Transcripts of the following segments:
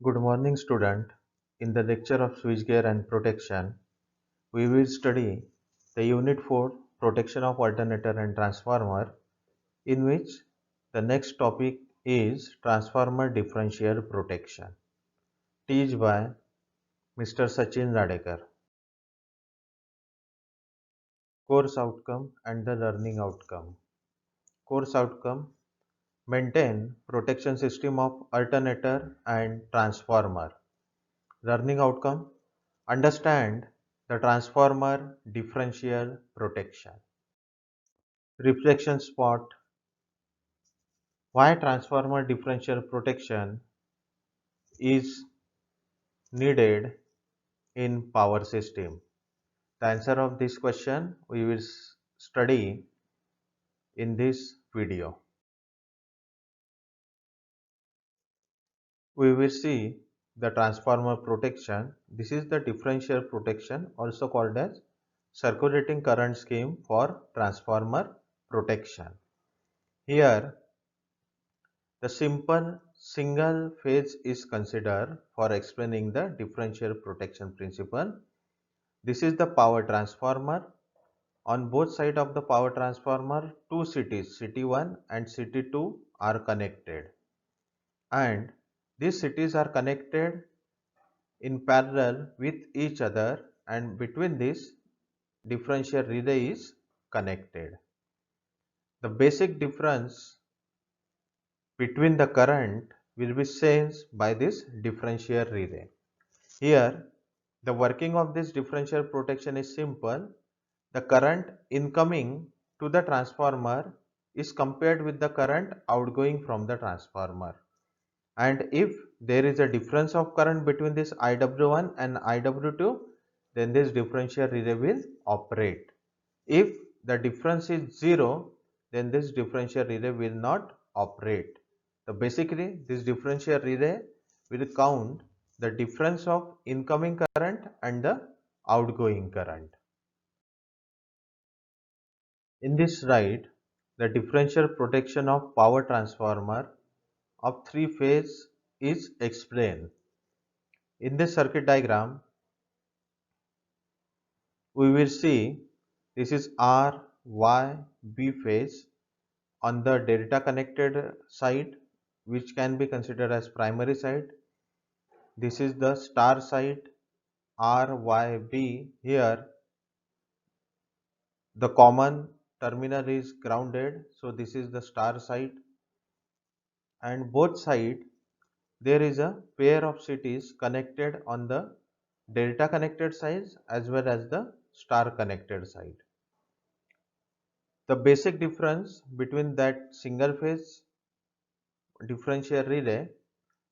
Good morning, student. In the lecture of switchgear and protection, we will study the Unit 4 Protection of Alternator and Transformer, in which the next topic is Transformer Differential Protection, teach by Mr. Sachin Radekar. Course outcome and the learning outcome. Course outcome: maintain protection system of alternator and transformer. Learning outcome: understand the transformer differential protection. Reflection spot: why transformer differential protection is needed in power system? The answer of this question we will study in this video. We will see the transformer protection. This is the differential protection, also called as circulating current scheme for transformer protection. Here the simple single phase is considered for explaining the differential protection principle. This is the power transformer. On both sides of the power transformer, two cities, city 1 and city 2 are connected, and these cities are connected in parallel with each other, and between this differential relay is connected. The basic difference between the current will be sensed by this differential relay. Here, the working of this differential protection is simple. The current incoming to the transformer is compared with the current outgoing from the transformer. And if there is a difference of current between this IW1 and IW2, then this differential relay will operate. If the difference is 0, then this differential relay will not operate. So basically, this differential relay will count the difference of incoming current and the outgoing current. In this slide, the differential protection of power transformer of three phase is explained. In this circuit diagram, we will see this is R, Y, B phase. On the delta connected side, which can be considered as primary side, this is the star side R, Y, B. Here the common terminal is grounded, so this is the star side, and both side there is a pair of cities connected on the delta connected side as well as the star connected side. The basic difference between that single phase differential relay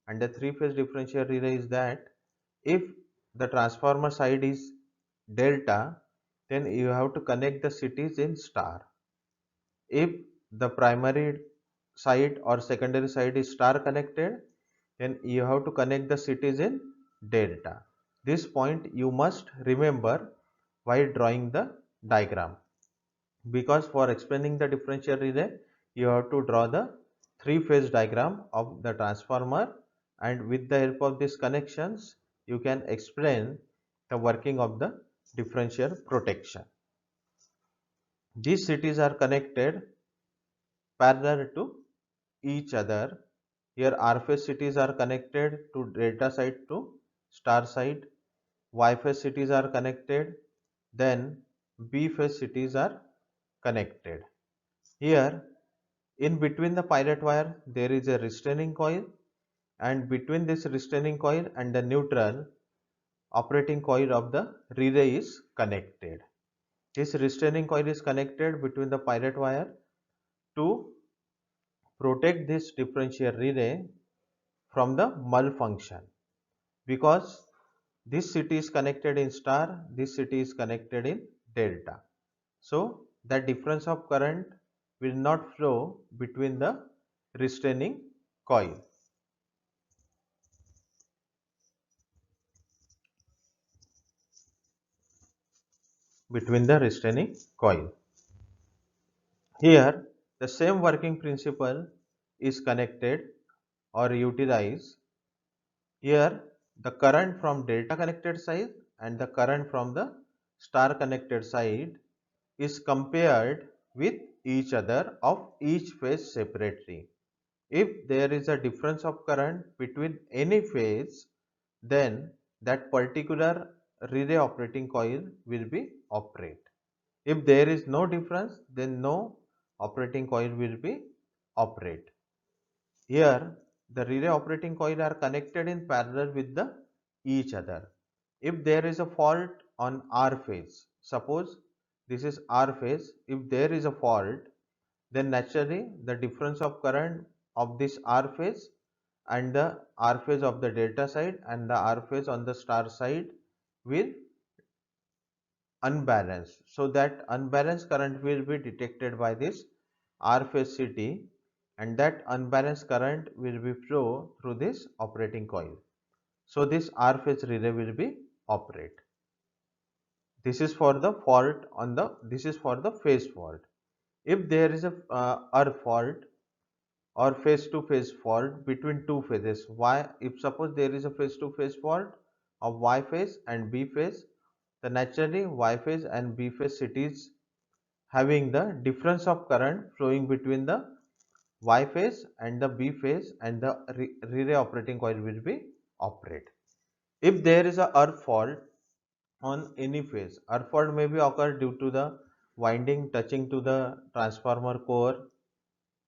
and the three phase differential relay is that if the transformer side is delta, then you have to connect the cities in star. If the primary side or secondary side is star connected, then you have to connect the cities in delta. This point you must remember while drawing the diagram, because for explaining the differential relay you have to draw the three phase diagram of the transformer, and with the help of these connections you can explain the working of the differential protection. These cities are connected parallel to each other. Here R phase cities are connected to delta side to star side, Y phase cities are connected, then B phase cities are connected. Here in between the pilot wire there is a restraining coil, and between this restraining coil and the neutral operating coil of the relay is connected. This restraining coil is connected between the pilot wire to protect this differential relay from the malfunction, because this city is connected in star, this city is connected in delta. So the difference of current will not flow between the restraining coil. Between the restraining coil. Here the same working principle is connected or utilized Here the current from delta connected side and the current from the star connected side is compared with each other of each phase separately. If there is a difference of current between any phase, then that particular relay operating coil will be operate. If there is no difference, then no operating coil will be operate. Here the relay operating coil are connected in parallel with the each other. If there is a fault on R phase, suppose this is R phase, if there is a fault, then naturally the difference of current of this R phase and the R phase of the delta side and the R phase on the star side will unbalance. So that unbalanced current will be detected by this R phase CT, and that unbalanced current will be flow through this operating coil. So this R phase relay will be operate. This is for the fault on the, this is for the phase fault. If there is a R fault or phase to phase fault between two phases, y, if suppose there is a phase to phase fault of Y phase and B phase, the naturally Y phase and B phase cities having the difference of current flowing between the Y phase and the B phase, and the relay operating coil will be operate. If there is a earth fault on any phase, earth fault may be occur due to the winding touching to the transformer core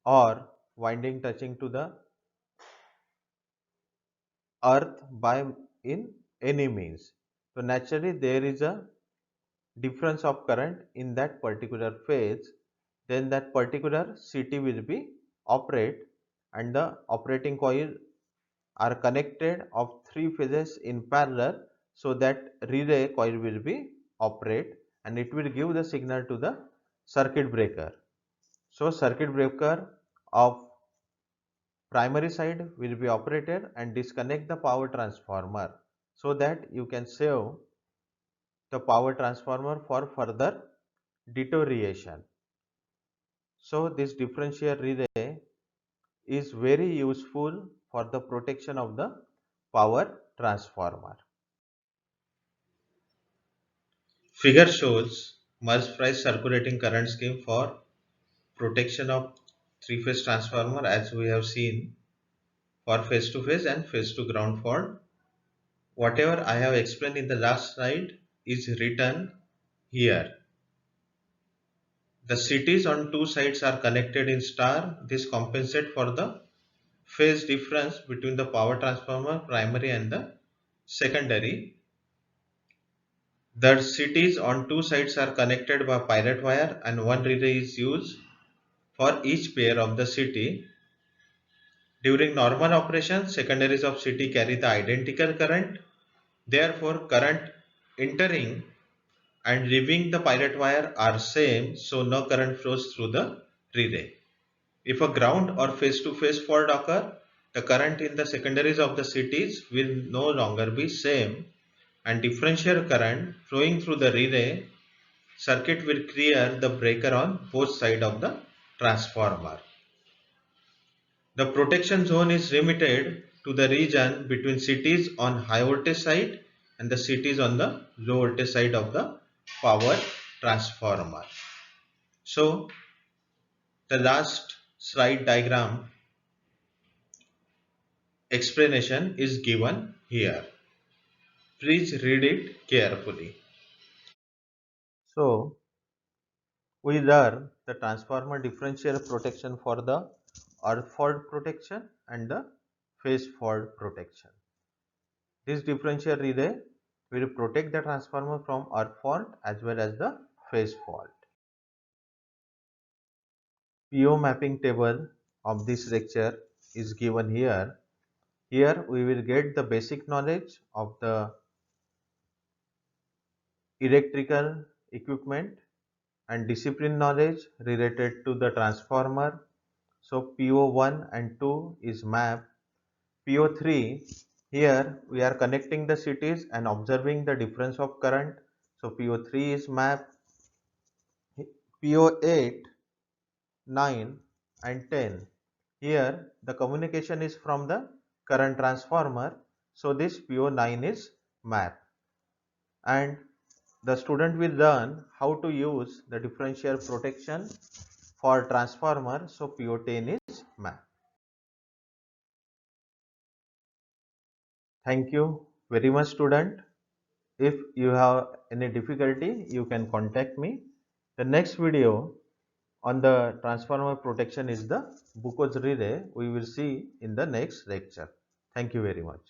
or winding touching to the earth by in any means. So naturally there is a difference of current in that particular phase, then that particular CT will be operate, and the operating coil are connected of three phases in parallel, so that relay coil will be operate and it will give the signal to the circuit breaker. So circuit breaker of primary side will be operated and disconnect the power transformer, so that you can save the power transformer for further deterioration. So this differential relay is very useful for the protection of the power transformer. Figure shows merge price circulating current scheme for protection of three-phase transformer, as we have seen for phase to phase and phase to ground fault. Whatever I have explained in the last slide is written here. The cities on two sides are connected in star. This compensates for the phase difference between the power transformer primary and the secondary. The cities on two sides are connected by pilot wire and one relay is used for each pair of the city. During normal operation, secondaries of city carry the identical current. Therefore, current entering and leaving the pilot wire are same, so no current flows through the relay. If a ground or phase-to-phase fault occur, the current in the secondaries of the cities will no longer be same, and differential current flowing through the relay circuit will clear the breaker on both sides of the transformer. The protection zone is limited to the region between cities on high voltage side and the cities on the low voltage side of the power transformer. So the last slide diagram explanation is given here. Please read it carefully. So we learn the transformer differential protection for the earth fault protection and the phase fault protection. This differential relay will protect the transformer from earth fault as well as the phase fault. PO mapping table of this lecture is given here. Here we will get the basic knowledge of the electrical equipment and discipline knowledge related to the transformer. So PO1 and 2 is map. PO3, here we are connecting the cities and observing the difference of current. So PO3 is map. PO8, 9 and 10. Here the communication is from the current transformer So this PO9 is map, and the student will learn how to use the differential protection for transformer. So PO10 is map. Thank you very much, student. If you have any difficulty, you can contact me. The next video on the transformer protection is the Buchholz relay. We will see in the next lecture. Thank you very much.